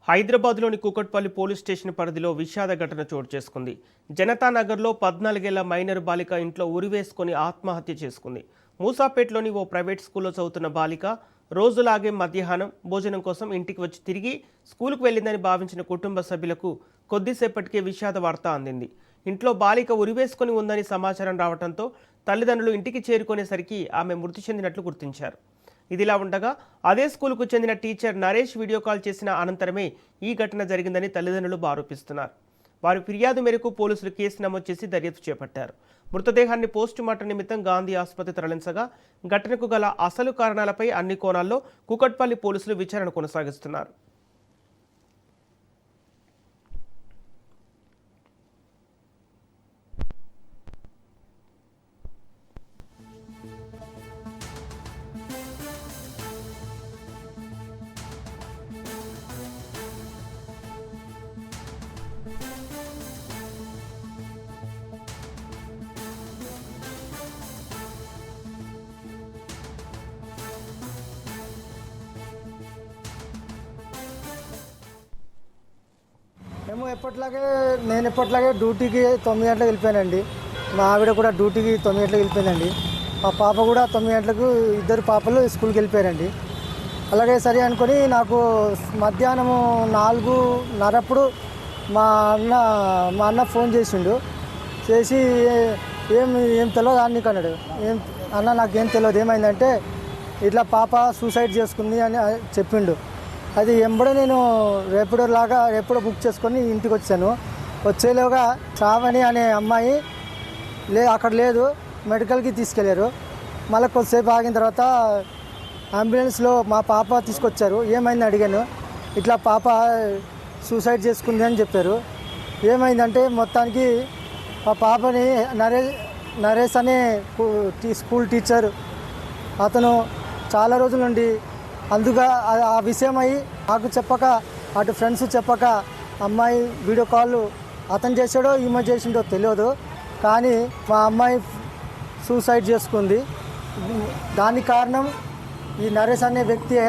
హైదరాబాద్లోని Kukatpally police station పరిధిలో విషాద ఘటన చోటు చేసుకుంది. జనతానగర్లో 14 ఏళ్ల మైనర్ బాలిక ఇంట్లో ఉరివేసుకొని ఆత్మహత్య చేసుకుంది. మూసాపేట్లోని ఓ ప్రైవేట్ స్కూల్లో చదువుతున్న బాలిక రోజులాగే మధ్యాహ్నం భోజనం కోసం ఇంటికి వచ్చి తిరిగి స్కూలుకు వెళ్ళిందని భావించిన కుటుంబ సభ్యులకు కొద్దిసేపటికే విషాద వార్త అందింది. ఇంట్లో బాలిక ఉరివేసుకొని ఉందని సమాచారం రావడంతో తల్లిదండ్రులు ఇంటికి చేరుకునేసరికి ఆమె మృతి చెందినట్లు గుర్తించారు. ఇదిలా ఉండగా అదే స్కూలుకు చెందిన టీచర్ నరేష్ వీడియో కాల్ చేసిన అనంతరమే ఈ ఘటన జరిగిందని తల్లిదండ్రులు ఆరోపిస్తున్నారు. వారి ఫిర్యాదు మేరకు పోలీసులు కేసు నమోదు చేసి దర్యాప్తు చేపట్టారు. మృతదేహాన్ని పోస్టుమార్టం నిమిత్తం గాంధీ ఆసుపత్రి తరలించగా ఘటనకు గల అసలు కారణాలపై అన్ని కోణాల్లో కూకట్పల్లి పోలీసులు విచారణ కొనసాగిస్తున్నారు. నేను ఎప్పట్లాగే డ్యూటీకి 9 గంటలకు వెళ్ళిపోయానండి. మా ఆవిడ కూడా డ్యూటీకి 9 గంటలకు వెళ్ళిపోయిందండి. మా పాప కూడా 9 గంటలకు, ఇద్దరు పాపలు స్కూల్కి వెళ్ళిపోయారండి. అలాగే సరే అనుకొని నాకు మధ్యాహ్నము 4:30 మా అన్న ఫోన్ చేసిండు. చేసి ఏం తెలియదు అని అన్నాడు. అన్న నాకేం తెలియదు, ఏమైందంటే ఇట్లా పాప సూసైడ్ చేసుకుంది అని చెప్పిండు. అది ఎంబడే నేను రేపుడో బుక్ చేసుకొని ఇంటికి వచ్చాను. వచ్చేలోగా శ్రావణి అనే అమ్మాయి అక్కడ లేదు, మెడికల్కి తీసుకెళ్లారు. మళ్ళీ కొద్దిసేపు ఆగిన తర్వాత అంబులెన్స్లో మా పాప తీసుకొచ్చారు. ఏమైంది అడిగాను. ఇట్లా పాప సూసైడ్ చేసుకుంది అని చెప్పారు. ఏమైందంటే మొత్తానికి మా పాపని నరేష్ అనే స్కూల్ టీచర్ అతను చాలా రోజుల నుండి అందుగా ఆ విషయం అయ్యి నాకు చెప్పక, అటు ఫ్రెండ్స్ చెప్పక అమ్మాయి వీడియో కాల్ అతను చేసాడో ఈమె చేసిండో తెలియదు, కానీ మా అమ్మాయి సూసైడ్ చేసుకుంది. దానికి కారణం ఈ నరేష్ అనే వ్యక్తియే.